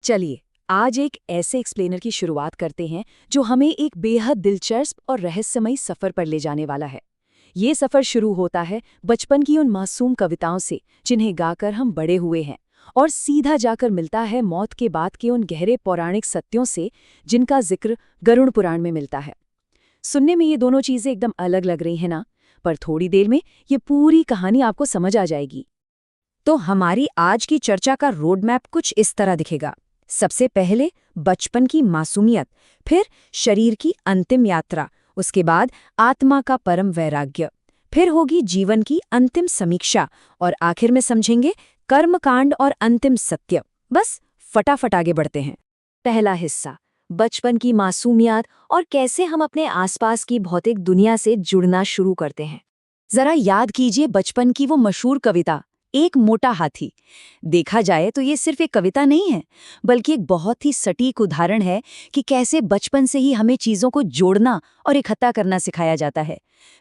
चलिए आज एक ऐसे एक्सप्लेनर की शुरुआत करते हैं जो हमें एक बेहद दिलचस्प और रहस्यमयी सफर पर ले जाने वाला है। ये सफर शुरू होता है बचपन की उन मासूम कविताओं से जिन्हें गाकर हम बड़े हुए हैं, और सीधा जाकर मिलता है मौत के बाद के उन गहरे पौराणिक सत्यों से जिनका जिक्र गरुड़ पुराण में मिलता है। सुनने में ये दोनों चीजें एकदम अलग लग रही हैं ना, पर थोड़ी देर में ये पूरी कहानी आपको समझ आ जाएगी। तो हमारी आज की चर्चा का रोड मैप कुछ इस तरह दिखेगा। सबसे पहले बचपन की मासूमियत, फिर शरीर की अंतिम यात्रा, उसके बाद आत्मा का परम वैराग्य, फिर होगी जीवन की अंतिम समीक्षा, और आखिर में समझेंगे कर्मकांड और अंतिम सत्य। बस फटाफट आगे बढ़ते हैं। पहला हिस्सा, बचपन की मासूमियत और कैसे हम अपने आसपास की भौतिक दुनिया से जुड़ना शुरू करते हैं। जरा याद कीजिए बचपन की वो मशहूर कविता एक मोटा हाथी। देखा जाए तो ये सिर्फ एक कविता नहीं है, बल्कि एक बहुत ही सटीक उदाहरण है कि कैसे बचपन से ही हमें चीज़ों को जोड़ना और इकट्ठा करना सिखाया जाता है।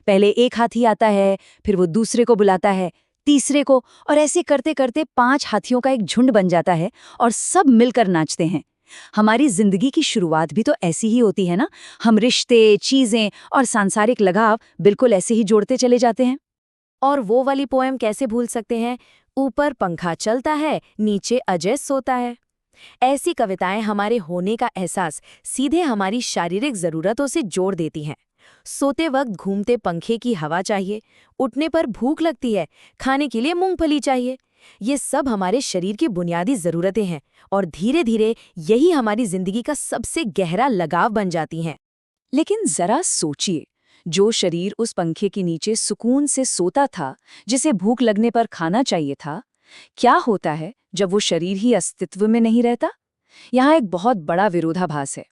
पहले एक हाथी आता है, फिर वो दूसरे को बुलाता है, तीसरे को, और ऐसे करते करते 5 हाथियों का एक झुंड बन जाता है और सब मिलकर नाचते हैं। हमारी जिंदगी की शुरुआत भी तो ऐसी ही होती है ना। हम रिश्ते, चीज़ें और सांसारिक लगाव बिल्कुल ऐसे ही जोड़ते चले जाते हैं। और वो वाली पोएम कैसे भूल सकते हैं, ऊपर पंखा चलता है, नीचे अजय सोता है। ऐसी कविताएं हमारे होने का एहसास सीधे हमारी शारीरिक ज़रूरतों से जोड़ देती हैं। सोते वक्त घूमते पंखे की हवा चाहिए, उठने पर भूख लगती है, खाने के लिए मूंगफली चाहिए। ये सब हमारे शरीर की बुनियादी ज़रूरतें हैं, और धीरे धीरे यही हमारी ज़िंदगी का सबसे गहरा लगाव बन जाती हैं। लेकिन जरा सोचिए, जो शरीर उस पंखे के नीचे सुकून से सोता था, जिसे भूख लगने पर खाना चाहिए था, क्या होता है जब वो शरीर ही अस्तित्व में नहीं रहता? यहाँ एक बहुत बड़ा विरोधाभास है।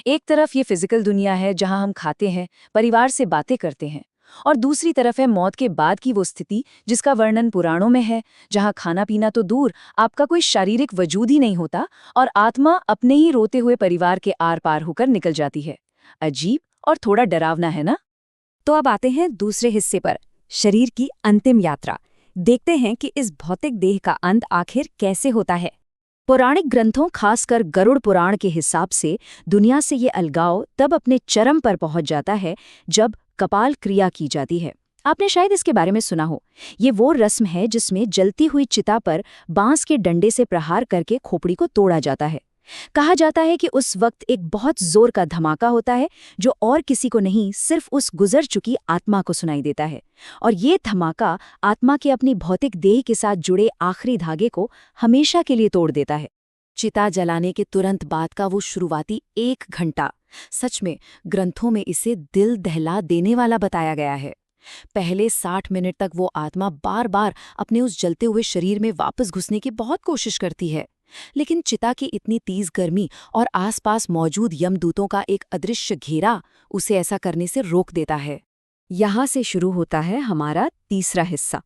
एक तरफ ये फिजिकल दुनिया है जहाँ हम खाते हैं, परिवार से बातें करते हैं, और दूसरी तरफ है मौत के बाद की वो स्थिति जिसका वर्णन पुराणों में है, जहाँ खाना पीना तो दूर, आपका कोई शारीरिक वजूद ही नहीं होता और आत्मा अपने ही रोते हुए परिवार के आर पार होकर निकल जाती है। अजीब और थोड़ा डरावना है ना? तो अब आते हैं दूसरे हिस्से पर, शरीर की अंतिम यात्रा। देखते हैं कि इस भौतिक देह का अंत आखिर कैसे होता है। पौराणिक ग्रंथों, खासकर गरुड़ पुराण के हिसाब से दुनिया से ये अलगाव तब अपने चरम पर पहुंच जाता है जब कपाल क्रिया की जाती है। आपने शायद इसके बारे में सुना हो। ये वो रस्म है जिसमें जलती हुई चिता पर बांस के डंडे से प्रहार करके खोपड़ी को तोड़ा जाता है। कहा जाता है कि उस वक्त एक बहुत जोर का धमाका होता है जो और किसी को नहीं, सिर्फ उस गुजर चुकी आत्मा को सुनाई देता है, और ये धमाका आत्मा के अपनी भौतिक देह के साथ जुड़े आखिरी धागे को हमेशा के लिए तोड़ देता है। चिता जलाने के तुरंत बाद का वो शुरुआती 1 घंटा, सच में ग्रंथों में इसे दिल दहला देने वाला बताया गया है। पहले 60 मिनट तक वो आत्मा बार बार अपने उस जलते हुए शरीर में वापस घुसने की बहुत कोशिश करती है, लेकिन चिता की इतनी तेज गर्मी और आसपास मौजूद यमदूतों का एक अदृश्य घेरा उसे ऐसा करने से रोक देता है। यहाँ से शुरू होता है हमारा तीसरा हिस्सा,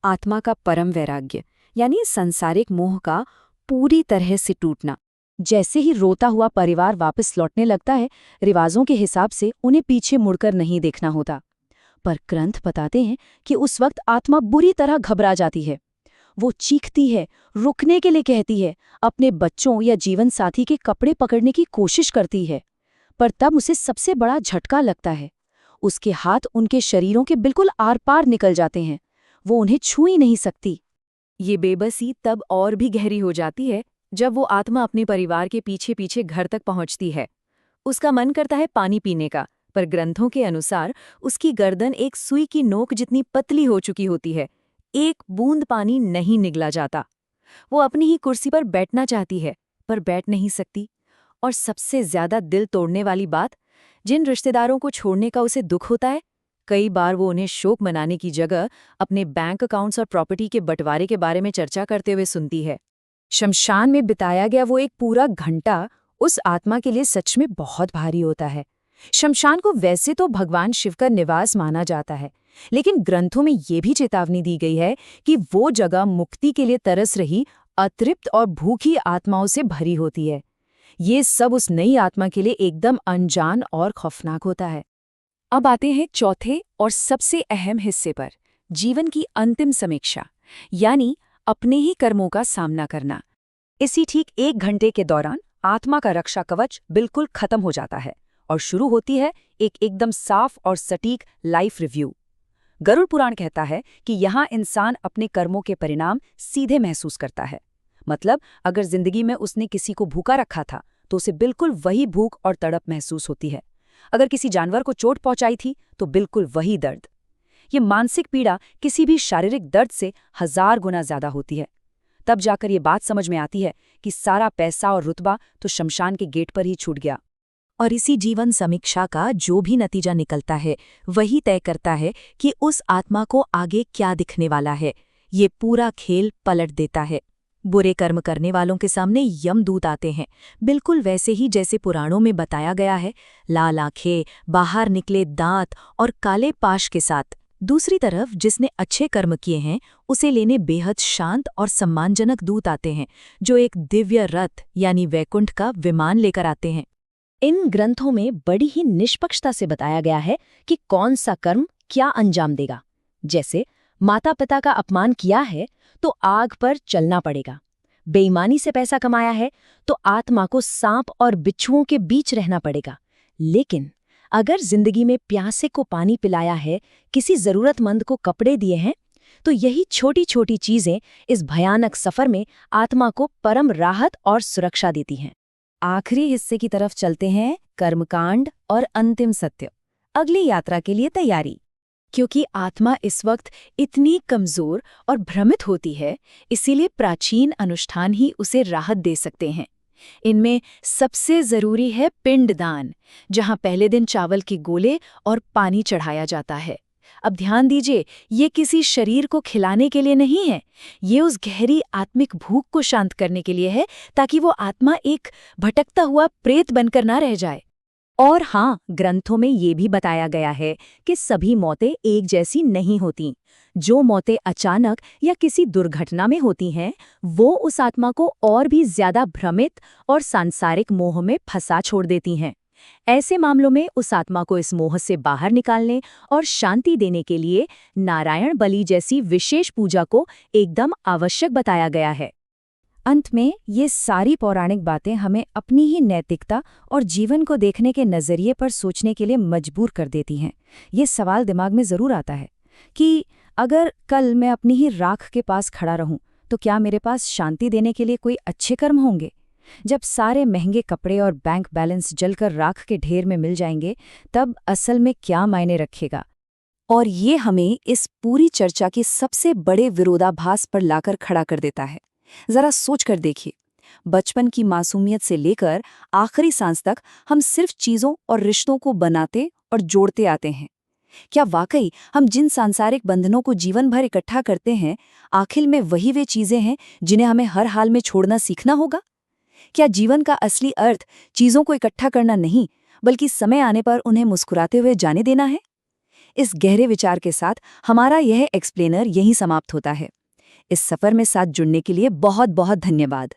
आत्मा का परम वैराग्य, यानी संसारिक मोह का पूरी तरह से टूटना। जैसे ही रोता हुआ परिवार वापस लौटने लगता है, रिवाजों के हिसाब से उन्हें पीछे मुड़कर नहीं देखना होता, पर ग्रंथ बताते हैं कि उस वक्त आत्मा बुरी तरह घबरा जाती है। वो चीखती है, रुकने के लिए कहती है, अपने बच्चों या जीवन साथी के कपड़े पकड़ने की कोशिश करती है, पर तब उसे सबसे बड़ा झटका लगता है। उसके हाथ उनके शरीरों के बिल्कुल आर पार निकल जाते हैं, वो उन्हें छू ही नहीं सकती। ये बेबसी तब और भी गहरी हो जाती है जब वो आत्मा अपने परिवार के पीछे पीछे घर तक पहुंचती है। उसका मन करता है पानी पीने का, पर ग्रंथों के अनुसार उसकी गर्दन एक सुई की नोक जितनी पतली हो चुकी होती है, एक बूंद पानी नहीं निगला जाता। वो अपनी ही कुर्सी पर बैठना चाहती है, पर बैठ नहीं सकती। और सबसे ज्यादा दिल तोड़ने वाली बात, जिन रिश्तेदारों को छोड़ने का उसे दुख होता है, कई बार वो उन्हें शोक मनाने की जगह अपने बैंक अकाउंट्स और प्रॉपर्टी के बंटवारे के बारे में चर्चा करते हुए सुनती है। शमशान में बिताया गया वो एक पूरा घंटा उस आत्मा के लिए सच में बहुत भारी होता है। शमशान को वैसे तो भगवान शिव का निवास माना जाता है, लेकिन ग्रंथों में ये भी चेतावनी दी गई है कि वो जगह मुक्ति के लिए तरस रही अतृप्त और भूखी आत्माओं से भरी होती है। ये सब उस नई आत्मा के लिए एकदम अनजान और खौफनाक होता है। अब आते हैं चौथे और सबसे अहम हिस्से पर, जीवन की अंतिम समीक्षा, यानी अपने ही कर्मों का सामना करना। इसी ठीक 1 घंटे के दौरान आत्मा का रक्षा कवच बिल्कुल खत्म हो जाता है और शुरू होती है एक एकदम साफ और सटीक लाइफ रिव्यू। गरुड़ पुराण कहता है कि यहाँ इंसान अपने कर्मों के परिणाम सीधे महसूस करता है। मतलब अगर जिंदगी में उसने किसी को भूखा रखा था तो उसे बिल्कुल वही भूख और तड़प महसूस होती है। अगर किसी जानवर को चोट पहुंचाई थी तो बिल्कुल वही दर्द। ये मानसिक पीड़ा किसी भी शारीरिक दर्द से 1000 गुना ज्यादा होती है। तब जाकर ये बात समझ में आती है कि सारा पैसा और रुतबा तो शमशान के गेट पर ही छूट गया। और इसी जीवन समीक्षा का जो भी नतीजा निकलता है वही तय करता है कि उस आत्मा को आगे क्या दिखने वाला है। ये पूरा खेल पलट देता है। बुरे कर्म करने वालों के सामने यमदूत आते हैं, बिल्कुल वैसे ही जैसे पुराणों में बताया गया है, लाल आंखें, बाहर निकले दांत और काले पाश के साथ। दूसरी तरफ जिसने अच्छे कर्म किए हैं उसे लेने बेहद शांत और सम्मानजनक दूत आते हैं, जो एक दिव्य रथ यानी वैकुंठ का विमान लेकर आते हैं। इन ग्रंथों में बड़ी ही निष्पक्षता से बताया गया है कि कौन सा कर्म क्या अंजाम देगा। जैसे माता पिता का अपमान किया है तो आग पर चलना पड़ेगा, बेईमानी से पैसा कमाया है तो आत्मा को सांप और बिच्छुओं के बीच रहना पड़ेगा। लेकिन अगर जिंदगी में प्यासे को पानी पिलाया है, किसी जरूरतमंद को कपड़े दिए हैं, तो यही छोटी छोटी चीजें इस भयानक सफर में आत्मा को परम राहत और सुरक्षा देती हैं। आखिरी हिस्से की तरफ चलते हैं, कर्मकांड और अंतिम सत्य। अगली यात्रा के लिए तैयारी। क्योंकि आत्मा इस वक्त इतनी कमजोर और भ्रमित होती है, इसीलिए प्राचीन अनुष्ठान ही उसे राहत दे सकते हैं। इनमें सबसे जरूरी है पिंडदान, जहां पहले दिन चावल के गोले और पानी चढ़ाया जाता है। अब ध्यान दीजिए, ये किसी शरीर को खिलाने के लिए नहीं है, ये उस गहरी आत्मिक भूख को शांत करने के लिए है, ताकि वो आत्मा एक भटकता हुआ प्रेत बनकर ना रह जाए। और हाँ, ग्रंथों में ये भी बताया गया है कि सभी मौतें एक जैसी नहीं होती। जो मौतें अचानक या किसी दुर्घटना में होती हैं, वो उस आत्मा को और भी ज्यादा भ्रमित और सांसारिक मोह में फंसा छोड़ देती हैं। ऐसे मामलों में उस आत्मा को इस मोह से बाहर निकालने और शांति देने के लिए नारायण बलि जैसी विशेष पूजा को एकदम आवश्यक बताया गया है। अंत में ये सारी पौराणिक बातें हमें अपनी ही नैतिकता और जीवन को देखने के नज़रिए पर सोचने के लिए मजबूर कर देती हैं। ये सवाल दिमाग में ज़रूर आता है कि अगर कल मैं अपनी ही राख के पास खड़ा रहूं, तो क्या मेरे पास शांति देने के लिए कोई अच्छे कर्म होंगे? जब सारे महंगे कपड़े और बैंक बैलेंस जलकर राख के ढेर में मिल जाएंगे, तब असल में क्या मायने रखेगा? और ये हमें इस पूरी चर्चा के सबसे बड़े विरोधाभास पर लाकर खड़ा कर देता है। जरा सोच कर देखिए, बचपन की मासूमियत से लेकर आखिरी सांस तक हम सिर्फ चीजों और रिश्तों को बनाते और जोड़ते आते हैं। क्या वाकई हम जिन सांसारिक बंधनों को जीवन भर इकट्ठा करते हैं, आखिर में वही वे चीजें हैं जिन्हें हमें हर हाल में छोड़ना सीखना होगा? क्या जीवन का असली अर्थ चीजों को इकट्ठा करना नहीं, बल्कि समय आने पर उन्हें मुस्कुराते हुए जाने देना है? इस गहरे विचार के साथ हमारा यह एक्सप्लेनर यहीं समाप्त होता है। इस सफर में साथ जुड़ने के लिए बहुत बहुत धन्यवाद।